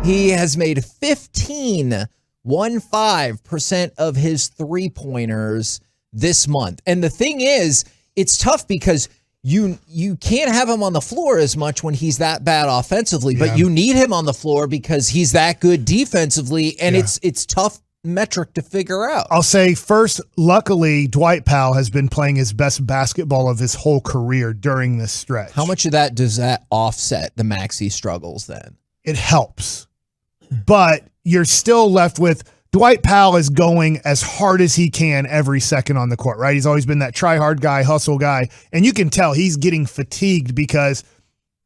He has made 15% of his three-pointers this month. And the thing is, it's tough because you can't have him on the floor as much when he's that bad offensively, but you need him on the floor because he's that good defensively, and it's tough metric to figure out. I'll say first, luckily, Dwight Powell has been playing his best basketball of his whole career during this stretch. How much of that does that offset the Maxi struggles then? It helps, but you're still left with Dwight Powell is going as hard as he can every second on the court, right? He's always been that try-hard guy, hustle guy, and you can tell he's getting fatigued because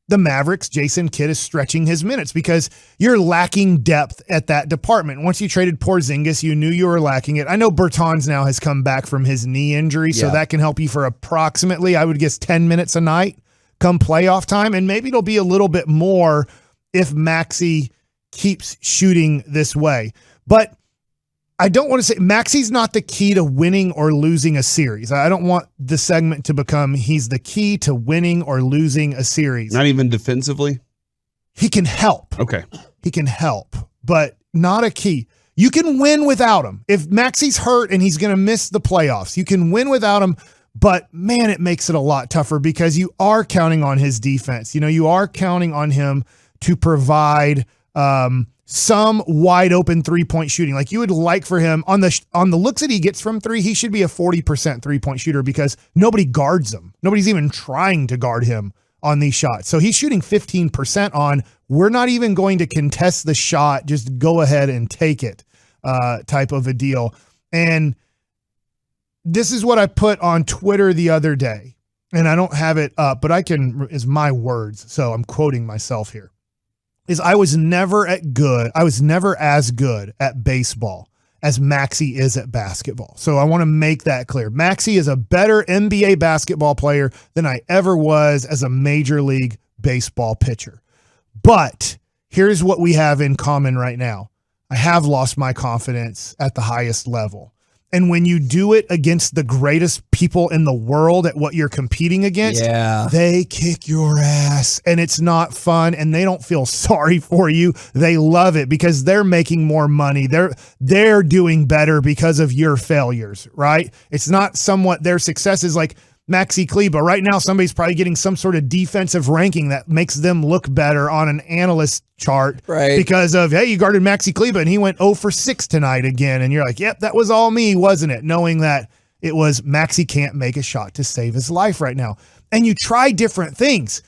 the Mavericks, Jason Kidd, is stretching his minutes because you're lacking depth at that department. Once you traded Porzingis, you knew you were lacking it. I know Bertans now has come back from his knee injury, so that can help you for approximately, I would guess, 10 minutes a night come playoff time, and maybe it'll be a little bit more if Maxi keeps shooting this way. But I don't want to say Maxi's not the key to winning or losing a series. I don't want the segment to become he's the key to winning or losing a series. Not even defensively? He can help. Okay. He can help, but not a key. You can win without him. If Maxi's hurt and he's going to miss the playoffs, you can win without him, but man, it makes it a lot tougher because you are counting on his defense. You know, you are counting on him to provide some wide open 3-point shooting. Like you would like for him on the looks that he gets from three, he should be a 40% 3-point shooter because nobody guards him. Nobody's even trying to guard him on these shots. So he's shooting 15% on, we're not even going to contest the shot, just go ahead and take it type of a deal. And this is what I put on Twitter the other day, and I don't have it up, but is my words. So I'm quoting myself here. I was never as good at baseball as Maxi is at basketball. So I want to make that clear. Maxi is a better NBA basketball player than I ever was as a Major League Baseball pitcher. But here's what we have in common right now. I have lost my confidence at the highest level. And when you do it against the greatest people in the world at what you're competing against, they kick your ass and it's not fun and they don't feel sorry for you. They love it because they're making more money. They're doing better because of your failures, right? It's not somewhat their success is like Maxi Kleber. Right now, somebody's probably getting some sort of defensive ranking that makes them look better on an analyst chart because of, hey, you guarded Maxi Kleber and he went 0 for 6 tonight again. And you're like, yep, that was all me, wasn't it? Knowing that it was Maxi can't make a shot to save his life right now. And you try different things.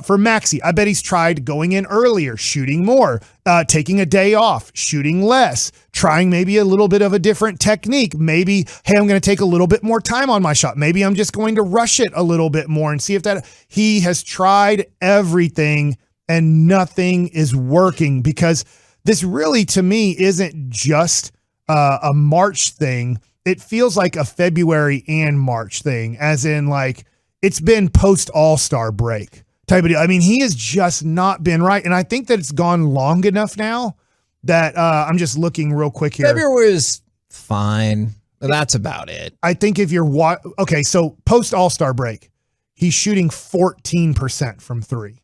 For Maxi, I bet he's tried going in earlier, shooting more, taking a day off, shooting less, trying maybe a little bit of a different technique. Maybe, hey, I'm going to take a little bit more time on my shot. Maybe I'm just going to rush it a little bit more and see if that. He has tried everything and nothing is working because this really, to me, isn't just a March thing. It feels like a February and March thing, as in like it's been post All-Star break type of deal. I mean, he has just not been right. And I think that it's gone long enough now that I'm just looking real quick here. February was fine. That's about it. I think if you're okay, so post All-Star break, he's shooting 14% from three.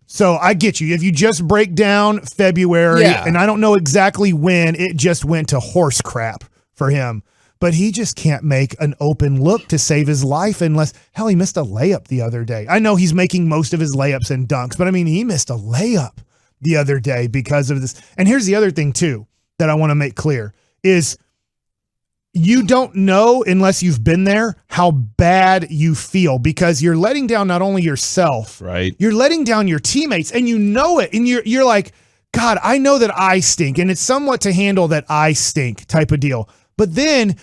So I get you. If you just break down February, and I don't know exactly when, it just went to horse crap for him. But he just can't make an open look to save his life unless, hell, he missed a layup the other day. I know he's making most of his layups and dunks, but I mean, he missed a layup the other day because of this. And here's the other thing too that I want to make clear is you don't know unless you've been there how bad you feel because you're letting down not only yourself, right? You're letting down your teammates and you know it. And you're like, God, I know that I stink. And it's somewhat to handle that I stink type of deal. But then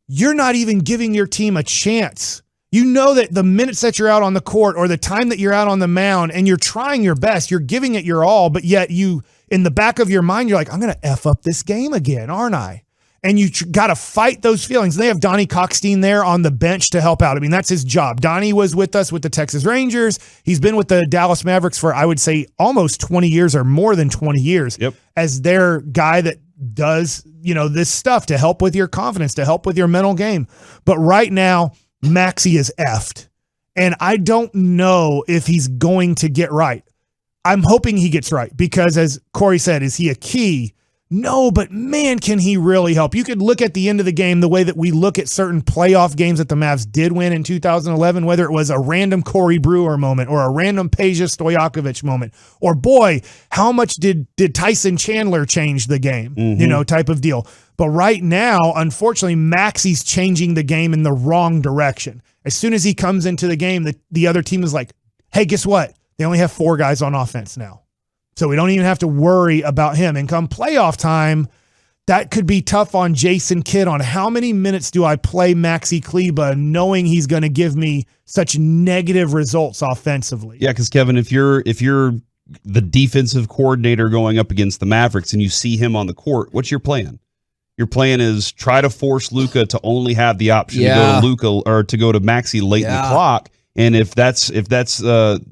you're not even giving your team a chance. You know that the minutes that you're out on the court or the time that you're out on the mound and you're trying your best, you're giving it your all, but yet you, in the back of your mind, you're like, I'm going to F up this game again, aren't I? And you got to fight those feelings. They have Donnie Cockstein there on the bench to help out. I mean, that's his job. Donnie was with us with the Texas Rangers. He's been with the Dallas Mavericks for, I would say, almost 20 years or more than 20 years as their guy that does, you know, this stuff to help with your confidence, to help with your mental game. But right now, Maxi is effed. And I don't know if he's going to get right. I'm hoping he gets right because, as Corey said, is he a key? No, but man, can he really help? You could look at the end of the game the way that we look at certain playoff games that the Mavs did win in 2011, whether it was a random Corey Brewer moment or a random Peja Stojakovic moment, or boy, how much did Tyson Chandler change the game, type of deal. But right now, unfortunately, Maxi's changing the game in the wrong direction. As soon as he comes into the game, the other team is like, hey, guess what? They only have 4 guys on offense now. So we don't even have to worry about him. And come playoff time, that could be tough on Jason Kidd on how many minutes do I play Maxi Kleber knowing he's going to give me such negative results offensively. Yeah, because Kevin, if you're the defensive coordinator going up against the Mavericks and you see him on the court, what's your plan? Your plan is try to force Luka to only have the option to go to Luka or to go to Maxi late in the clock. And if that's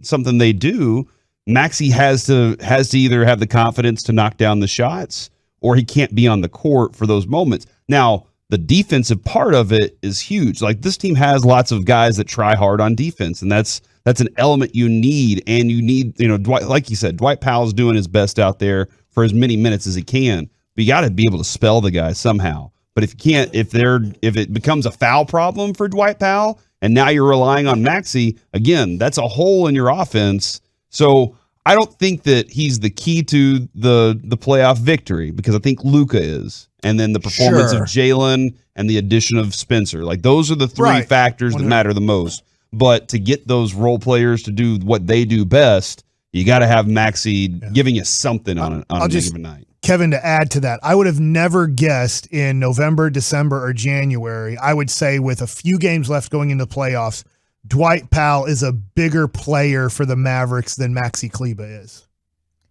something they do, Maxi has to either have the confidence to knock down the shots or he can't be on the court for those moments. Now, the defensive part of it is huge. Like, this team has lots of guys that try hard on defense, and that's an element you need. And you need, Dwight, like you said, Dwight Powell's doing his best out there for as many minutes as he can. But you got to be able to spell the guy somehow. But if you can't, if it becomes a foul problem for Dwight Powell, and now you're relying on Maxi, again, that's a hole in your offense. So I don't think that he's the key to the playoff victory, because I think Luka is. And then the performance of Jalen and the addition of Spencer. Like, those are the 3 factors that matter the most. But to get those role players to do what they do best, you got to have Maxi giving you something on a given night. Kevin, to add to that, I would have never guessed in November, December, or January, I would say with a few games left going into the playoffs, Dwight Powell is a bigger player for the Mavericks than Maxi Kleber is.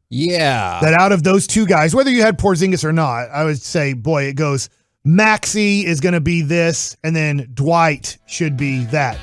Yeah. That out of those 2 guys, whether you had Porzingis or not, I would say, boy, it goes, Maxi is going to be this, and then Dwight should be that.